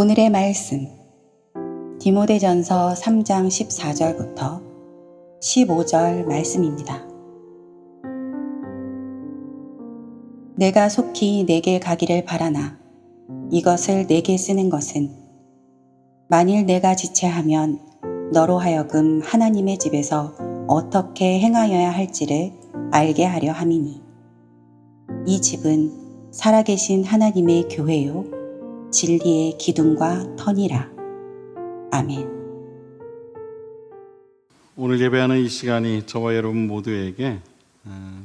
오늘의 말씀 디모데전서 3장 14절부터 15절 말씀입니다. 내가 속히 내게 가기를 바라나 이것을 내게 쓰는 것은 만일 내가 지체하면 너로 하여금 하나님의 집에서 어떻게 행하여야 할지를 알게 하려 함이니 이 집은 살아계신 하나님의 교회요 진리의 기둥과 터니라. 아멘. 오늘 예배하는 이 시간이 저와 여러분 모두에게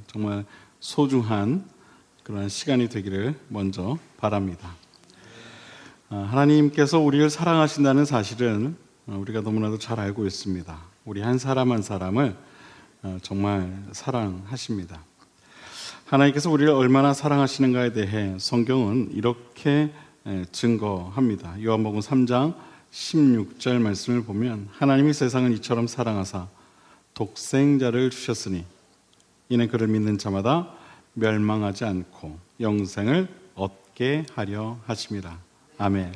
정말 소중한 그런 시간이 되기를 먼저 바랍니다. 하나님께서 우리를 사랑하신다는 사실은 우리가 너무나도 잘 알고 있습니다. 우리 한 사람 한 사람을 정말 사랑하십니다. 하나님께서 우리를 얼마나 사랑하시는가에 대해 성경은 이렇게 증거합니다. 요한복음 3장 16절 말씀을 보면 하나님이 세상을 이처럼 사랑하사 독생자를 주셨으니 이는 그를 믿는 자마다 멸망하지 않고 영생을 얻게 하려 하심이라. 아멘.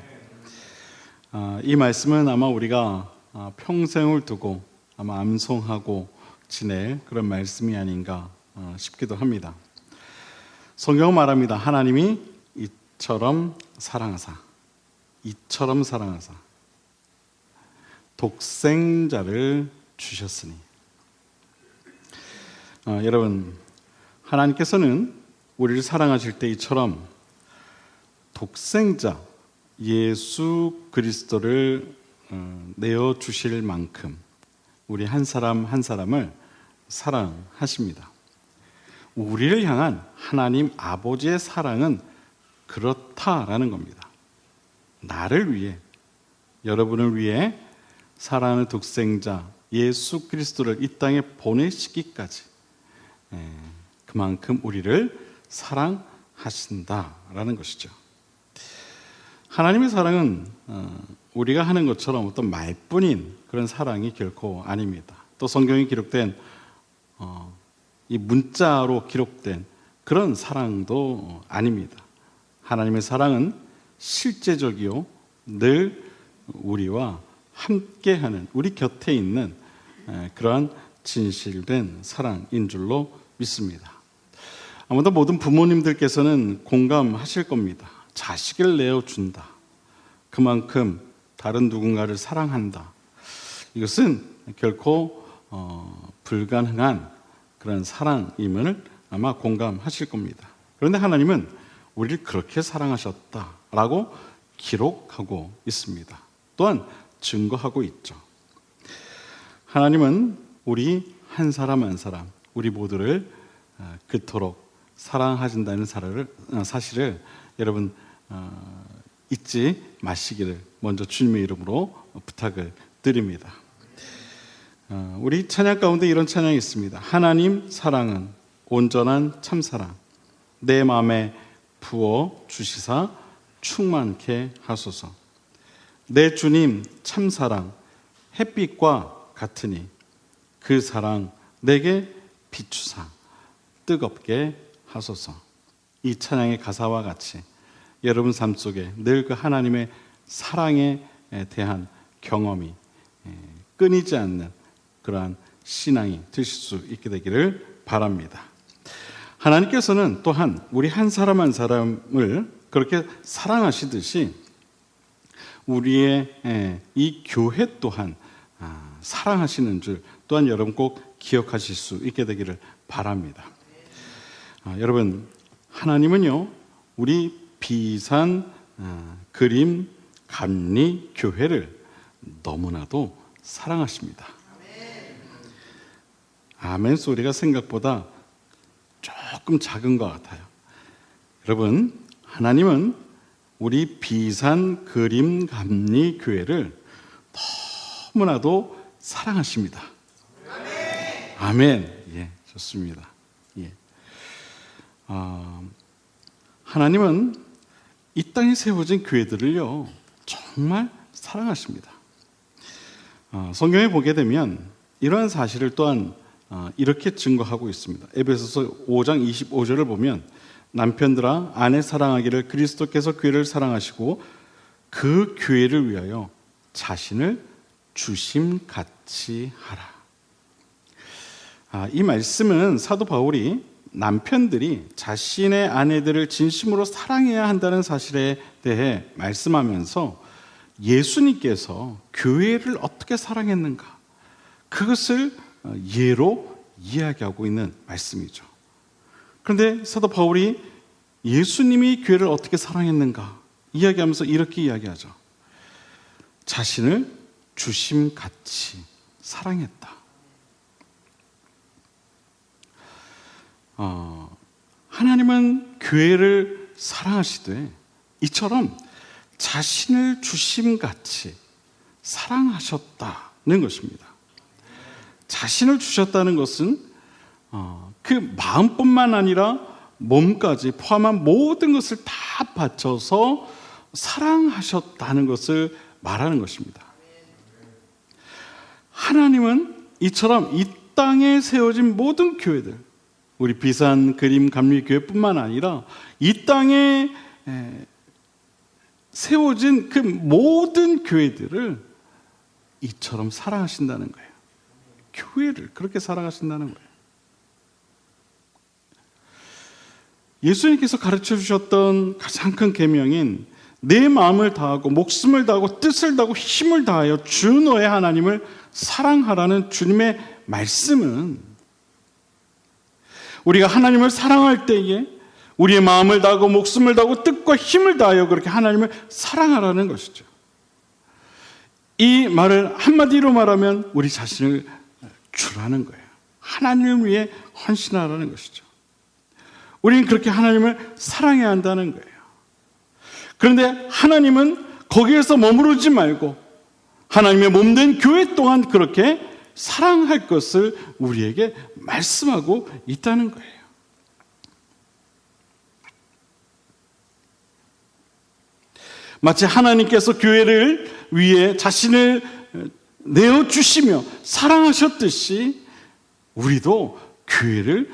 이 말씀은 아마 우리가 평생을 두고 아마 암송하고 지낼 그런 말씀이 아닌가 싶기도 합니다. 성경은 말합니다. 하나님이 이처럼 사랑하사 독생자를 주셨으니. 여러분, 하나님께서는 우리를 사랑하실 때 이처럼 독생자 예수 그리스도를 내어주실 만큼 우리 한 사람 한 사람을 사랑하십니다. 우리를 향한 하나님 아버지의 사랑은 그렇다라는 겁니다. 나를 위해, 여러분을 위해 사랑하는 독생자 예수 그리스도를 이 땅에 보내시기까지 그만큼 우리를 사랑하신다라는 것이죠. 하나님의 사랑은 우리가 하는 것처럼 어떤 말뿐인 그런 사랑이 결코 아닙니다. 또 성경에 기록된 이 문자로 기록된 그런 사랑도 아닙니다. 하나님의 사랑은 실제적이요 늘 우리와 함께하는, 우리 곁에 있는 그러한 진실된 사랑인 줄로 믿습니다. 아마도 모든 부모님들께서는 공감하실 겁니다. 자식을 내어준다, 그만큼 다른 누군가를 사랑한다, 이것은 결코 불가능한 그런 사랑임을 아마 공감하실 겁니다. 그런데 하나님은 우리를 그렇게 사랑하셨다라고 기록하고 있습니다. 또한 증거하고 있죠. 하나님은 우리 한 사람 한 사람, 우리 모두를 그토록 사랑하신다는 사실을 여러분 잊지 마시기를 먼저 주님의 이름으로 부탁을 드립니다. 우리 찬양 가운데 이런 찬양이 있습니다. 하나님 사랑은 온전한 참사랑 내 마음에 부어 주시사 충만케 하소서. 내 주님 참사랑 햇빛과 같으니 그 사랑 내게 비추사 뜨겁게 하소서. 이 찬양의 가사와 같이 여러분 삶 속에 늘 그 하나님의 사랑에 대한 경험이 끊이지 않는 그러한 신앙이 되실 수 있게 되기를 바랍니다. 하나님께서는 또한 우리 한 사람 한 사람을 그렇게 사랑하시듯이 우리의 이 교회 또한 사랑하시는 줄 또한 여러분 꼭 기억하실 수 있게 되기를 바랍니다. 여러분, 하나님은요 우리 비산 그림 감리 교회를 너무나도 사랑하십니다. 아멘 소리가 생각보다 조금 작은 것 같아요. 여러분, 하나님은 우리 비산 그림 감리 교회를 너무나도 사랑하십니다. 아멘. 예, 좋습니다. 예. 하나님은 이 땅에 세워진 교회들을요 정말 사랑하십니다. 성경에 보게 되면 이러한 사실을 또한 이렇게 증거하고 있습니다. 에베소서 5장 25절을 보면 남편들아 아내 사랑하기를 그리스도께서 교회를 사랑하시고 그 교회를 위하여 자신을 주심같이 하라. 이 말씀은 사도 바울이 남편들이 자신의 아내들을 진심으로 사랑해야 한다는 사실에 대해 말씀하면서 예수님께서 교회를 어떻게 사랑했는가, 그것을 예로 이야기하고 있는 말씀이죠. 그런데 사도 바울이 예수님이 교회를 어떻게 사랑했는가 이야기하면서 이렇게 이야기하죠. 자신을 주심같이 사랑했다. 하나님은 교회를 사랑하시되 이처럼 자신을 주심같이 사랑하셨다는 것입니다. 자신을 주셨다는 것은 그 마음뿐만 아니라 몸까지 포함한 모든 것을 다 바쳐서 사랑하셨다는 것을 말하는 것입니다. 하나님은 이처럼 이 땅에 세워진 모든 교회들, 우리 비산 그림 감리교회뿐만 아니라 이 땅에 세워진 그 모든 교회들을 이처럼 사랑하신다는 거예요. 교회를 그렇게 사랑하신다는 거예요. 예수님께서 가르쳐 주셨던 가장 큰 계명인 내 마음을 다하고 목숨을 다하고 뜻을 다하고 힘을 다하여 주 너의 하나님을 사랑하라는 주님의 말씀은 우리가 하나님을 사랑할 때에 우리의 마음을 다하고 목숨을 다하고 뜻과 힘을 다하여 그렇게 하나님을 사랑하라는 것이죠. 이 말을 한마디로 말하면 우리 자신을 주라는 거예요. 하나님을 위해 헌신하라는 것이죠. 우리는 그렇게 하나님을 사랑해야 한다는 거예요. 그런데 하나님은 거기에서 머무르지 말고 하나님의 몸된 교회 또한 그렇게 사랑할 것을 우리에게 말씀하고 있다는 거예요. 마치 하나님께서 교회를 위해 자신을 내어주시며 사랑하셨듯이 우리도 교회를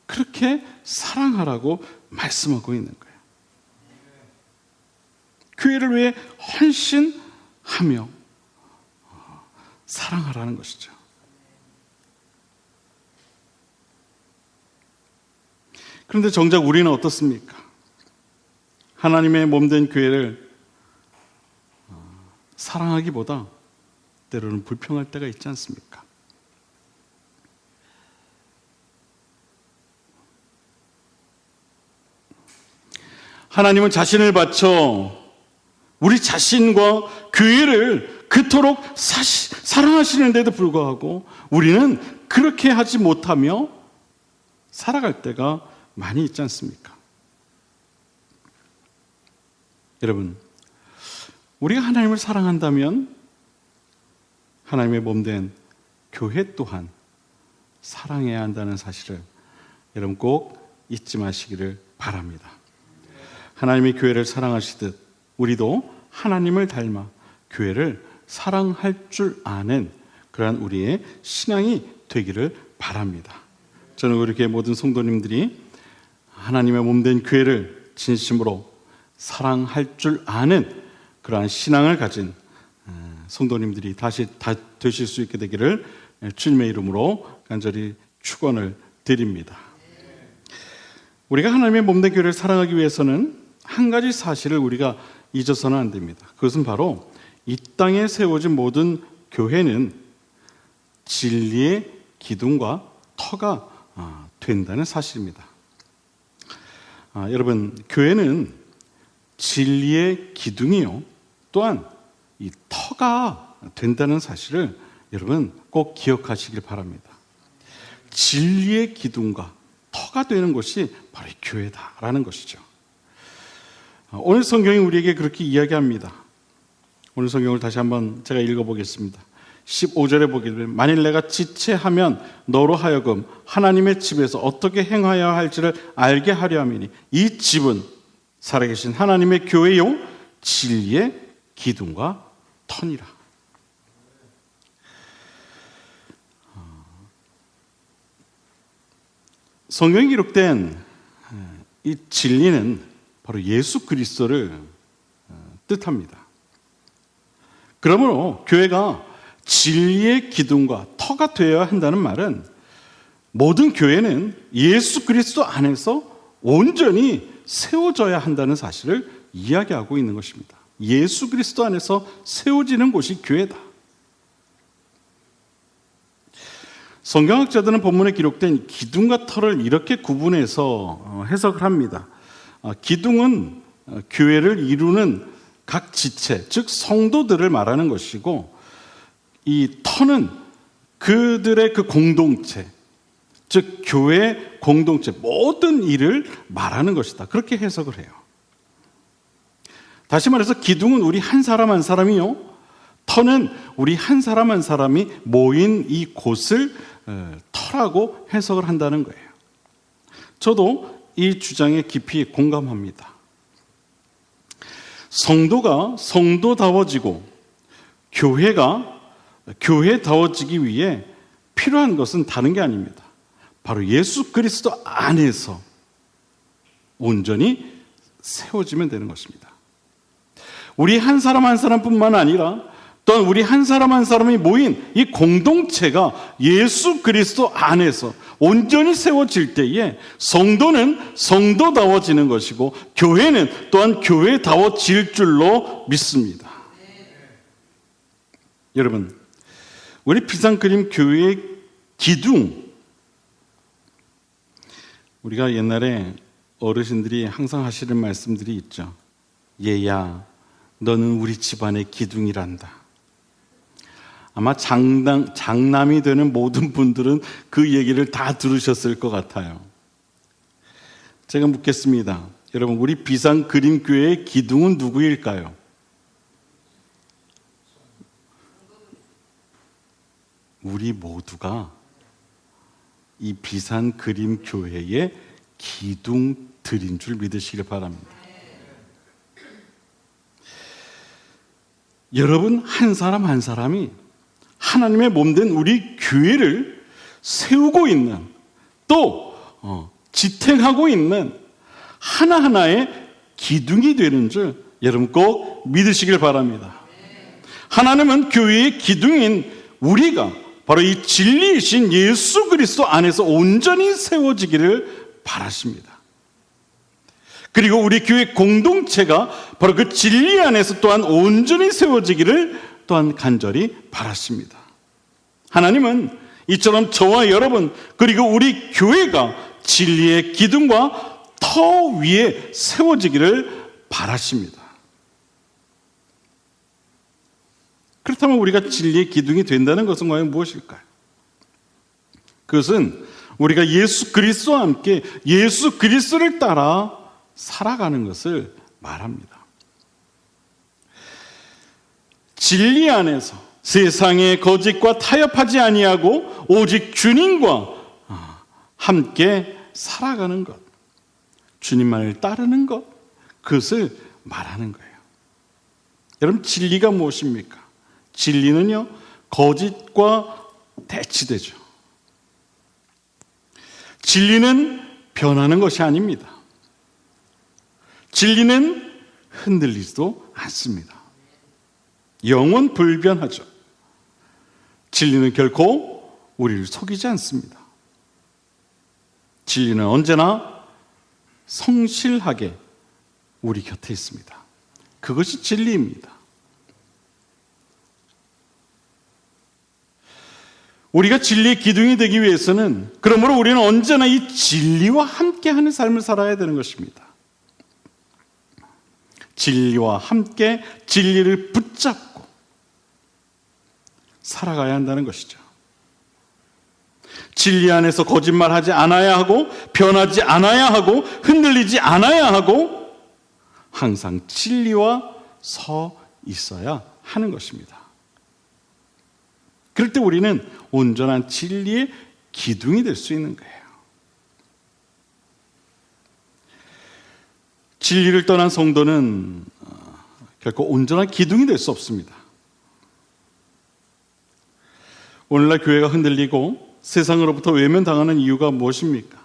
그렇게 사랑하라고 말씀하고 있는 거예요. 교회를 위해 헌신하며 사랑하라는 것이죠. 그런데 정작 우리는 어떻습니까? 하나님의 몸된 교회를 사랑하기보다 때로는 불평할 때가 있지 않습니까? 하나님은 자신을 바쳐 우리 자신과 교회를 그토록 사랑하시는데도 불구하고 우리는 그렇게 하지 못하며 살아갈 때가 많이 있지 않습니까? 여러분, 우리가 하나님을 사랑한다면 하나님의 몸된 교회 또한 사랑해야 한다는 사실을 여러분 꼭 잊지 마시기를 바랍니다. 하나님이 교회를 사랑하시듯 우리도 하나님을 닮아 교회를 사랑할 줄 아는 그러한 우리의 신앙이 되기를 바랍니다. 저는 우리 교회 모든 성도님들이 하나님의 몸된 교회를 진심으로 사랑할 줄 아는 그러한 신앙을 가진 성도님들이 다시 다 되실 수 있게 되기를 주님의 이름으로 간절히 축원을 드립니다. 우리가 하나님의 몸된 교회를 사랑하기 위해서는 한 가지 사실을 우리가 잊어서는 안 됩니다. 그것은 바로 이 땅에 세워진 모든 교회는 진리의 기둥과 터가 된다는 사실입니다. 여러분, 교회는 진리의 기둥이요 또한 이 터가 된다는 사실을 여러분 꼭 기억하시길 바랍니다. 진리의 기둥과 터가 되는 것이 바로 이 교회다라는 것이죠. 오늘 성경이 우리에게 그렇게 이야기합니다. 오늘 성경을 다시 한번 제가 읽어보겠습니다. 15절에 보기를 만일 내가 지체하면 너로 하여금 하나님의 집에서 어떻게 행하여야 할지를 알게 하려 함이니 이 집은 살아계신 하나님의 교회요 진리의 기둥과 터니라. 성경에 기록된 이 진리는 바로 예수 그리스도를 뜻합니다. 그러므로 교회가 진리의 기둥과 터가 되어야 한다는 말은 모든 교회는 예수 그리스도 안에서 온전히 세워져야 한다는 사실을 이야기하고 있는 것입니다. 예수 그리스도 안에서 세워지는 곳이 교회다. 성경학자들은 본문에 기록된 기둥과 터를 이렇게 구분해서 해석을 합니다. 기둥은 교회를 이루는 각 지체, 즉 성도들을 말하는 것이고, 이 터는 그들의 그 공동체, 즉 교회 공동체 모든 일을 말하는 것이다. 그렇게 해석을 해요. 다시 말해서 기둥은 우리 한 사람 한 사람이요, 터는 우리 한 사람 한 사람이 모인 이 곳을 터라고 해석을 한다는 거예요. 저도 이 주장에 깊이 공감합니다. 성도가 성도다워지고 교회가 교회다워지기 위해 필요한 것은 다른 게 아닙니다. 바로 예수 그리스도 안에서 온전히 세워지면 되는 것입니다. 우리 한 사람 한 사람뿐만 아니라 또한 우리 한 사람 한 사람이 모인 이 공동체가 예수 그리스도 안에서 온전히 세워질 때에 성도는 성도다워지는 것이고 교회는 또한 교회다워질 줄로 믿습니다. 여러분, 우리 비상그림 교회의 기둥, 우리가 옛날에 어르신들이 항상 하시는 말씀들이 있죠. 얘야, 너는 우리 집안의 기둥이란다. 아마 장남이 되는 모든 분들은 그 얘기를 다 들으셨을 것 같아요. 제가 묻겠습니다. 여러분, 우리 비상그림교회의 기둥은 누구일까요? 우리 모두가 이 비상그림교회의 기둥들인 줄 믿으시길 바랍니다. 여러분 한 사람 한 사람이 하나님의 몸된 우리 교회를 세우고 있는, 또 지탱하고 있는 하나하나의 기둥이 되는 줄 여러분 꼭 믿으시길 바랍니다. 하나님은 교회의 기둥인 우리가 바로 이 진리이신 예수 그리스도 안에서 온전히 세워지기를 바라십니다. 그리고 우리 교회 공동체가 바로 그 진리 안에서 또한 온전히 세워지기를 또한 간절히 바라십니다. 하나님은 이처럼 저와 여러분 그리고 우리 교회가 진리의 기둥과 터 위에 세워지기를 바라십니다. 그렇다면 우리가 진리의 기둥이 된다는 것은 과연 무엇일까요? 그것은 우리가 예수 그리스도와 함께 예수 그리스도를 따라 살아가는 것을 말합니다. 진리 안에서 세상의 거짓과 타협하지 아니하고 오직 주님과 함께 살아가는 것, 주님만을 따르는 것, 그것을 말하는 거예요. 여러분, 진리가 무엇입니까? 진리는요, 거짓과 대치되죠. 진리는 변하는 것이 아닙니다. 진리는 흔들리지도 않습니다. 영원 불변하죠. 진리는 결코 우리를 속이지 않습니다. 진리는 언제나 성실하게 우리 곁에 있습니다. 그것이 진리입니다. 우리가 진리의 기둥이 되기 위해서는 그러므로 우리는 언제나 이 진리와 함께하는 삶을 살아야 되는 것입니다. 진리와 함께 진리를 붙잡고 살아가야 한다는 것이죠. 진리 안에서 거짓말하지 않아야 하고 변하지 않아야 하고 흔들리지 않아야 하고 항상 진리와 서 있어야 하는 것입니다. 그럴 때 우리는 온전한 진리의 기둥이 될 수 있는 거예요. 진리를 떠난 성도는 결코 온전한 기둥이 될 수 없습니다. 오늘날 교회가 흔들리고 세상으로부터 외면당하는 이유가 무엇입니까?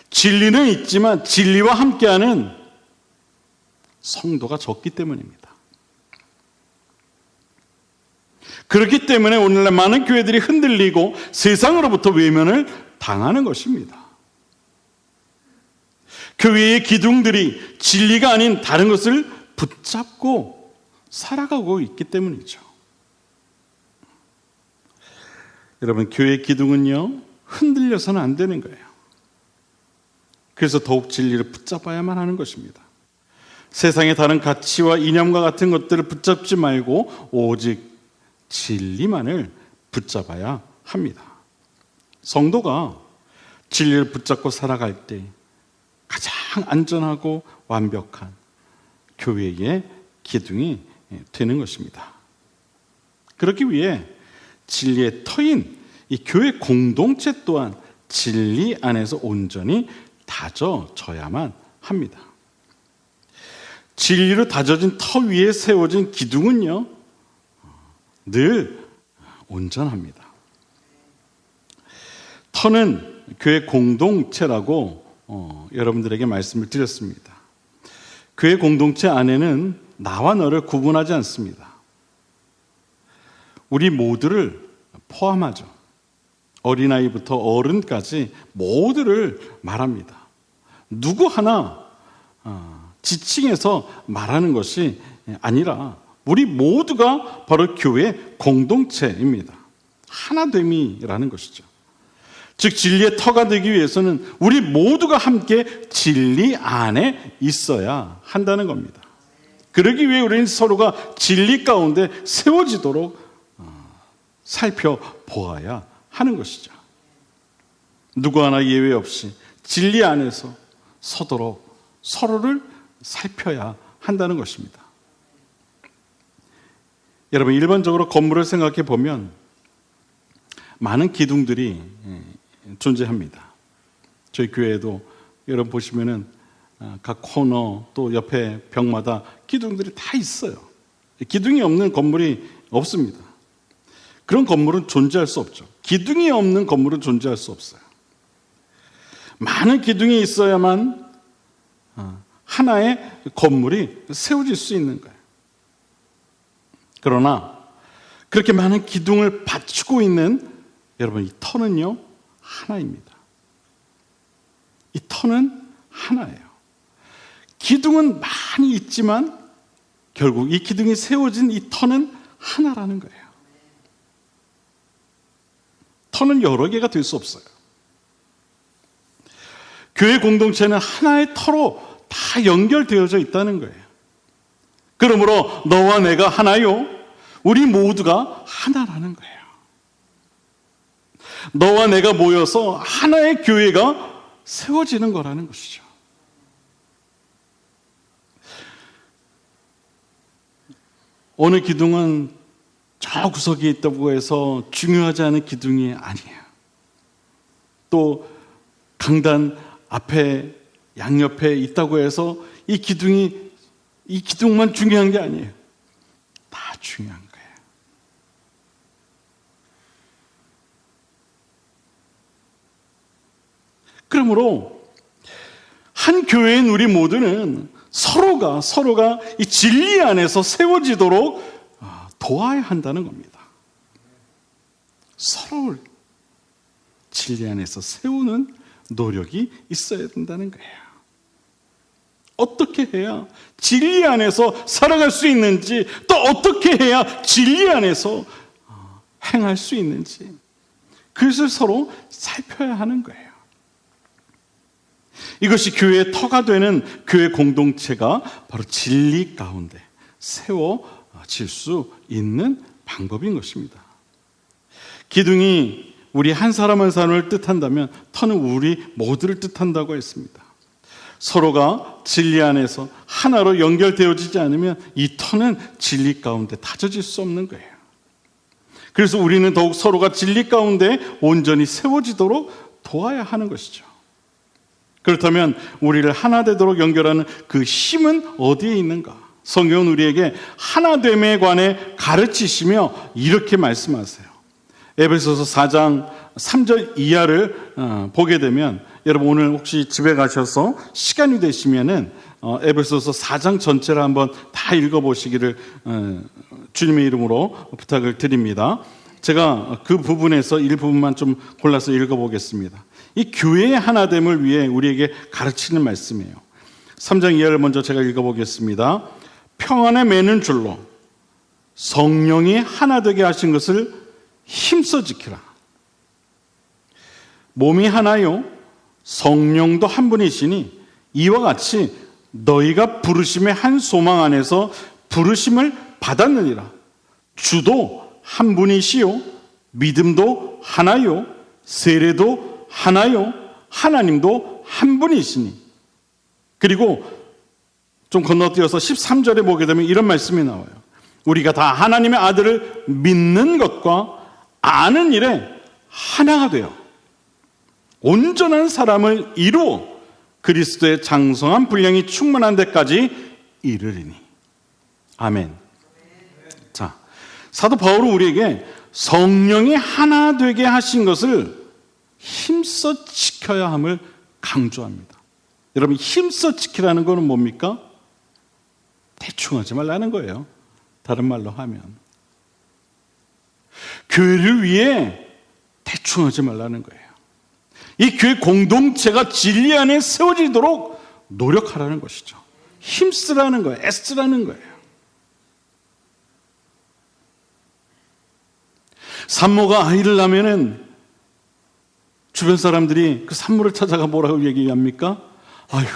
진리는 있지만 진리와 함께하는 성도가 적기 때문입니다. 그렇기 때문에 오늘날 많은 교회들이 흔들리고 세상으로부터 외면을 당하는 것입니다. 교회의 기둥들이 진리가 아닌 다른 것을 붙잡고 살아가고 있기 때문이죠. 여러분, 교회의 기둥은요, 흔들려서는 안 되는 거예요. 그래서 더욱 진리를 붙잡아야만 하는 것입니다. 세상의 다른 가치와 이념과 같은 것들을 붙잡지 말고 오직 진리만을 붙잡아야 합니다. 성도가 진리를 붙잡고 살아갈 때 가장 안전하고 완벽한 교회의 기둥이 되는 것입니다. 그렇기 위해 진리의 터인 이 교회 공동체 또한 진리 안에서 온전히 다져져야만 합니다. 진리로 다져진 터 위에 세워진 기둥은요, 늘 온전합니다. 터는 교회 공동체라고 여러분들에게 말씀을 드렸습니다. 교회 공동체 안에는 나와 너를 구분하지 않습니다. 우리 모두를 포함하죠. 어린아이부터 어른까지 모두를 말합니다. 누구 하나 지칭해서 말하는 것이 아니라 우리 모두가 바로 교회 공동체입니다. 하나됨이라는 것이죠. 즉 진리의 터가 되기 위해서는 우리 모두가 함께 진리 안에 있어야 한다는 겁니다. 그러기 위해 우리는 서로가 진리 가운데 세워지도록 살펴보아야 하는 것이죠. 누구 하나 예외 없이 진리 안에서 서도록 서로를 살펴야 한다는 것입니다. 여러분, 일반적으로 건물을 생각해 보면 많은 기둥들이 존재합니다. 저희 교회에도 여러분 보시면은 각 코너 또 옆에 벽마다 기둥들이 다 있어요. 기둥이 없는 건물이 없습니다. 그런 건물은 존재할 수 없죠. 기둥이 없는 건물은 존재할 수 없어요. 많은 기둥이 있어야만 하나의 건물이 세워질 수 있는 거예요. 그러나 그렇게 많은 기둥을 받치고 있는 여러분, 이 터는요, 하나입니다. 이 터는 하나예요. 기둥은 많이 있지만 결국 이 기둥이 세워진 이 터는 하나라는 거예요. 터는 여러 개가 될 수 없어요. 교회 공동체는 하나의 터로 다 연결되어져 있다는 거예요. 그러므로 너와 내가 하나요, 우리 모두가 하나라는 거예요. 너와 내가 모여서 하나의 교회가 세워지는 거라는 것이죠. 어느 기둥은 저 구석에 있다고 해서 중요하지 않은 기둥이 아니에요. 또 강단 앞에 양옆에 있다고 해서 이 기둥만 중요한 게 아니에요. 다 중요한 거예요. 그러므로 한 교회인 우리 모두는 서로가 이 진리 안에서 세워지도록 도와야 한다는 겁니다. 서로를 진리 안에서 세우는 노력이 있어야 된다는 거예요. 어떻게 해야 진리 안에서 살아갈 수 있는지, 또 어떻게 해야 진리 안에서 행할 수 있는지, 그것을 서로 살펴야 하는 거예요. 이것이 교회의 터가 되는 교회 공동체가 바로 진리 가운데 세워질 수 있는 방법인 것입니다. 기둥이 우리 한 사람 한 사람을 뜻한다면 터는 우리 모두를 뜻한다고 했습니다. 서로가 진리 안에서 하나로 연결되어지지 않으면 이 터는 진리 가운데 다져질 수 없는 거예요. 그래서 우리는 더욱 서로가 진리 가운데 온전히 세워지도록 도와야 하는 것이죠. 그렇다면 우리를 하나 되도록 연결하는 그 힘은 어디에 있는가? 성경은 우리에게 하나됨에 관해 가르치시며 이렇게 말씀하세요. 에베소서 4장 3절 이하를 보게 되면, 여러분 오늘 혹시 집에 가셔서 시간이 되시면은 에베소서 4장 전체를 한번 다 읽어보시기를 주님의 이름으로 부탁을 드립니다. 제가 그 부분에서 일부분만 좀 골라서 읽어보겠습니다. 이 교회의 하나됨을 위해 우리에게 가르치는 말씀이에요. 3장 2절을 먼저 제가 읽어보겠습니다. 평안에 매는 줄로 성령이 하나 되게 하신 것을 힘써 지키라. 몸이 하나요 성령도 한 분이시니 이와 같이 너희가 부르심의 한 소망 안에서 부르심을 받았느니라. 주도 한 분이시요 믿음도 하나요 세례도 하나요 하나님도 한 분이시니. 그리고 좀 건너뛰어서 13절에 보게 되면 이런 말씀이 나와요. 우리가 다 하나님의 아들을 믿는 것과 아는 일에 하나가 되어 온전한 사람을 이루어 그리스도의 장성한 분량이 충만한 데까지 이르리니. 아멘. 자, 사도 바울은 우리에게 성령이 하나 되게 하신 것을 힘써 지켜야 함을 강조합니다. 여러분, 힘써 지키라는 것은 뭡니까? 대충 하지 말라는 거예요. 다른 말로 하면 교회를 위해 대충 하지 말라는 거예요. 이 교회 공동체가 진리 안에 세워지도록 노력하라는 것이죠. 힘쓰라는 거예요. 애쓰라는 거예요. 산모가 아이를 낳으면은 주변 사람들이 그 산모를 찾아가 뭐라고 얘기합니까? 아유,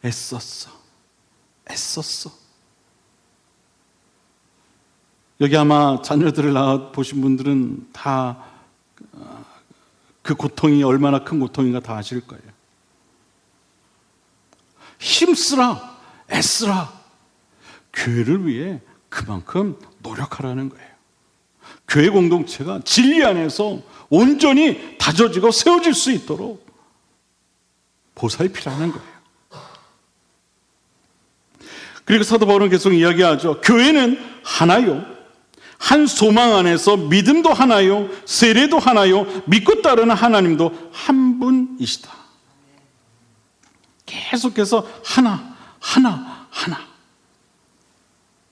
애썼어. 여기 아마 자녀들을 낳아 보신 분들은 다 그 고통이 얼마나 큰 고통인가 다 아실 거예요. 힘쓰라, 애쓰라. 교회를 위해 그만큼 노력하라는 거예요. 교회 공동체가 진리 안에서 온전히 다져지고 세워질 수 있도록 보살피라는 거예요. 그리고 사도 바울은 계속 이야기하죠. 교회는 하나요. 한 소망 안에서 믿음도 하나요. 세례도 하나요. 믿고 따르는 하나님도 한 분이시다. 계속해서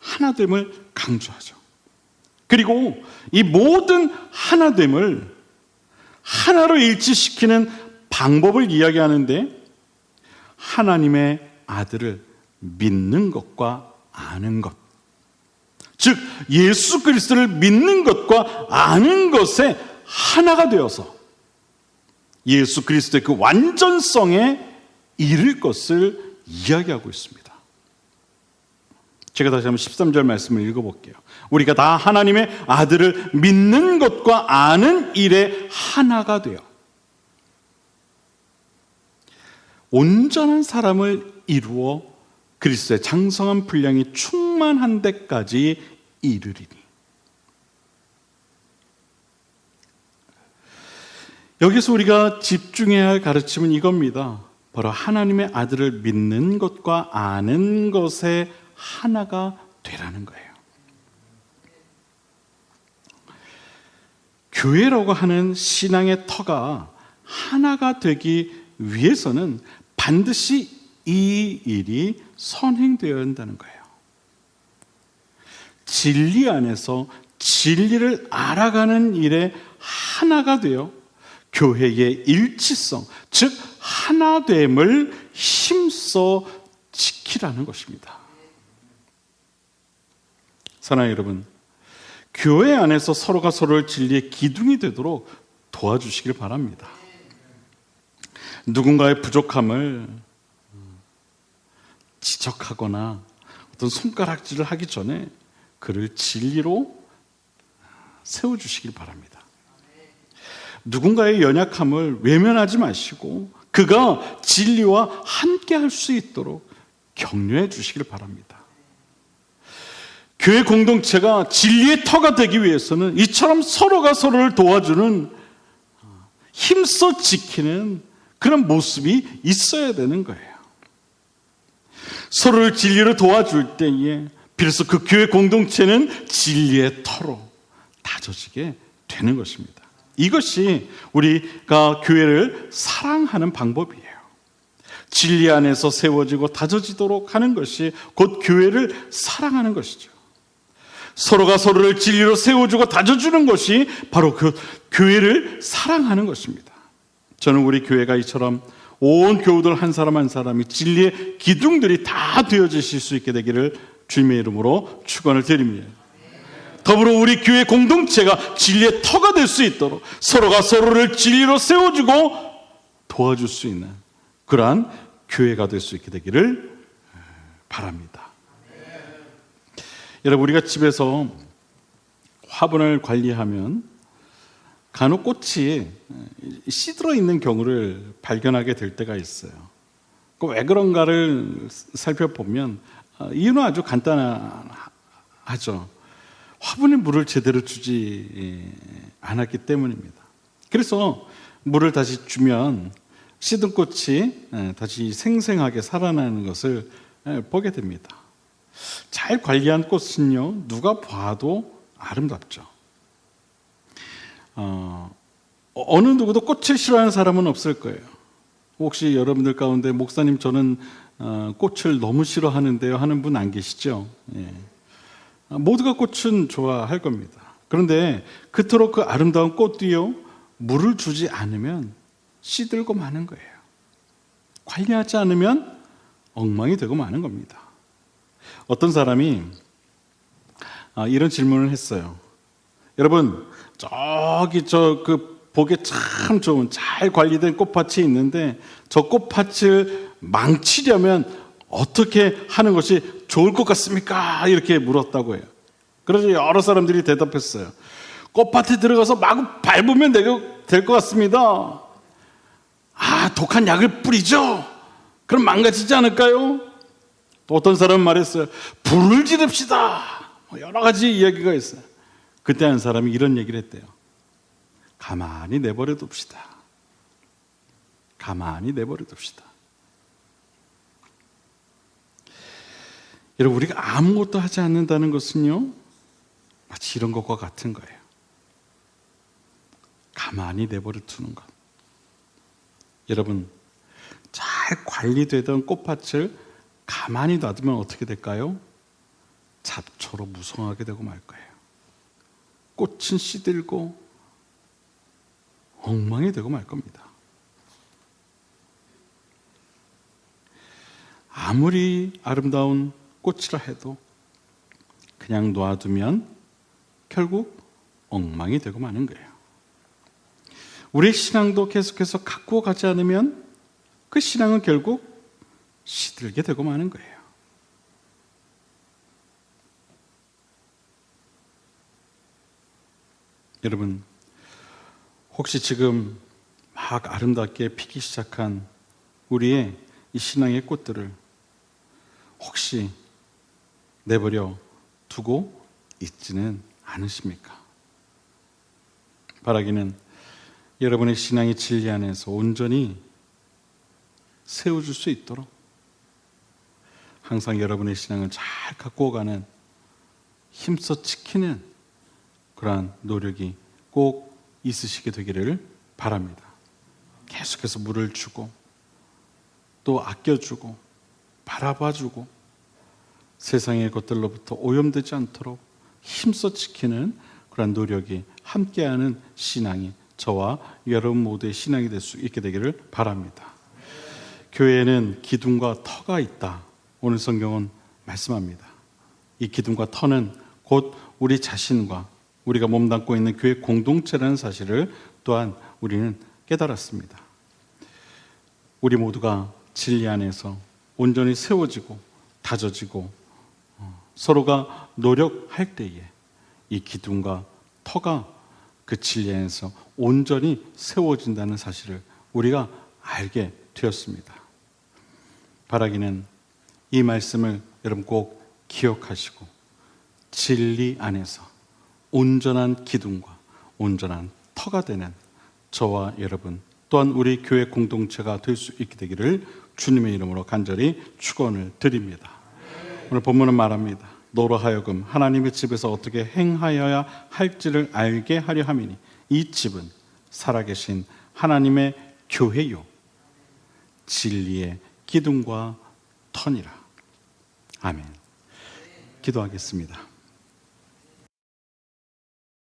하나됨을 강조하죠. 그리고 이 모든 하나됨을 하나로 일치시키는 방법을 이야기하는데 하나님의 아들을 믿는 것과 아는 것, 즉 예수 그리스도를 믿는 것과 아는 것에 하나가 되어서 예수 그리스도의 그 완전성에 이를 것을 이야기하고 있습니다. 제가 다시 한번 13절 말씀을 읽어볼게요. 우리가 다 하나님의 아들을 믿는 것과 아는 일에 하나가 되어 온전한 사람을 이루어 그리스도의 장성한 분량이 충만한 데까지 이르리니. 여기서 우리가 집중해야 할 가르침은 이겁니다. 바로 하나님의 아들을 믿는 것과 아는 것에 하나가 되라는 거예요. 교회라고 하는 신앙의 터가 하나가 되기 위해서는 반드시 이 일이 선행되어야 한다는 거예요. 진리 안에서 진리를 알아가는 일에 하나가 되어 교회의 일치성, 즉 하나됨을 힘써 지키라는 것입니다. 사랑하는 여러분, 교회 안에서 서로가 서로를 진리의 기둥이 되도록 도와주시길 바랍니다. 누군가의 부족함을 지적하거나 어떤 손가락질을 하기 전에 그를 진리로 세워주시길 바랍니다. 누군가의 연약함을 외면하지 마시고 그가 진리와 함께 할 수 있도록 격려해 주시길 바랍니다. 교회 공동체가 진리의 터가 되기 위해서는 이처럼 서로가 서로를 도와주는, 힘써 지키는 그런 모습이 있어야 되는 거예요. 서로를 진리로 도와줄 때에 비로소 그 교회 공동체는 진리의 터로 다져지게 되는 것입니다. 이것이 우리가 교회를 사랑하는 방법이에요. 진리 안에서 세워지고 다져지도록 하는 것이 곧 교회를 사랑하는 것이죠. 서로가 서로를 진리로 세워주고 다져주는 것이 바로 그 교회를 사랑하는 것입니다. 저는 우리 교회가 이처럼 온 교우들 한 사람 한 사람이 진리의 기둥들이 다 되어지실 수 있게 되기를 주님의 이름으로 축원을 드립니다. 더불어 우리 교회 공동체가 진리의 터가 될 수 있도록 서로가 서로를 진리로 세워주고 도와줄 수 있는 그러한 교회가 될 수 있게 되기를 바랍니다. 여러분, 우리가 집에서 화분을 관리하면 간혹 꽃이 시들어 있는 경우를 발견하게 될 때가 있어요. 왜 그런가를 살펴보면 이유는 아주 간단하죠. 화분에 물을 제대로 주지 않았기 때문입니다. 그래서 물을 다시 주면 시든 꽃이 다시 생생하게 살아나는 것을 보게 됩니다. 잘 관리한 꽃은요, 누가 봐도 아름답죠. 어느 누구도 꽃을 싫어하는 사람은 없을 거예요. 혹시 여러분들 가운데 목사님 저는 꽃을 너무 싫어하는데요 하는 분 안 계시죠? 예. 모두가 꽃은 좋아할 겁니다. 그런데 그토록 그 아름다운 꽃도요, 물을 주지 않으면 시들고 마는 거예요. 관리하지 않으면 엉망이 되고 마는 겁니다. 어떤 사람이 이런 질문을 했어요. 여러분, 저기 보기에 참 좋은 잘 관리된 꽃밭이 있는데 저 꽃밭을 망치려면 어떻게 하는 것이 좋을 것 같습니까? 이렇게 물었다고 해요. 그래서 여러 사람들이 대답했어요. 꽃밭에 들어가서 마구 밟으면 될 것 같습니다. 독한 약을 뿌리죠? 그럼 망가지지 않을까요? 또 어떤 사람은 말했어요. 불을 지릅시다. 여러 가지 이야기가 있어요. 그때 한 사람이 이런 얘기를 했대요. 가만히 내버려 둡시다. 가만히 내버려 둡시다. 여러분, 우리가 아무것도 하지 않는다는 것은요, 마치 이런 것과 같은 거예요. 가만히 내버려 두는 것. 여러분, 잘 관리되던 꽃밭을 가만히 놔두면 어떻게 될까요? 잡초로 무성하게 되고 말 거예요. 꽃은 시들고 엉망이 되고 말 겁니다. 아무리 아름다운 꽃이라 해도 그냥 놔두면 결국 엉망이 되고 마는 거예요. 우리의 신앙도 계속해서 가꾸어 가지 않으면 그 신앙은 결국 시들게 되고 마는 거예요. 여러분, 혹시 지금 막 아름답게 피기 시작한 우리의 이 신앙의 꽃들을 혹시 내버려 두고 있지는 않으십니까? 바라기는 여러분의 신앙의 진리 안에서 온전히 세워줄 수 있도록 항상 여러분의 신앙을 잘 가꾸어가는, 힘써 지키는 그러한 노력이 꼭 있으시게 되기를 바랍니다. 계속해서 물을 주고 또 아껴주고 바라봐주고 세상의 것들로부터 오염되지 않도록 힘써 지키는 그런 노력이 함께하는 신앙이 저와 여러분 모두의 신앙이 될 수 있게 되기를 바랍니다. 교회에는 기둥과 터가 있다. 오늘 성경은 말씀합니다. 이 기둥과 터는 곧 우리 자신과 우리가 몸담고 있는 교회 공동체라는 사실을 또한 우리는 깨달았습니다. 우리 모두가 진리 안에서 온전히 세워지고 다져지고 서로가 노력할 때에 이 기둥과 터가 그 진리 안에서 온전히 세워진다는 사실을 우리가 알게 되었습니다. 바라기는 이 말씀을 여러분 꼭 기억하시고 진리 안에서 온전한 기둥과 온전한 터가 되는 저와 여러분 또한 우리 교회 공동체가 될 수 있게 되기를 주님의 이름으로 간절히 축원을 드립니다. 오늘 본문은 말합니다. 너로 하여금 하나님의 집에서 어떻게 행하여야 할지를 알게 하려 함이니 이 집은 살아계신 하나님의 교회요 진리의 기둥과 터니라. 아멘. 기도하겠습니다.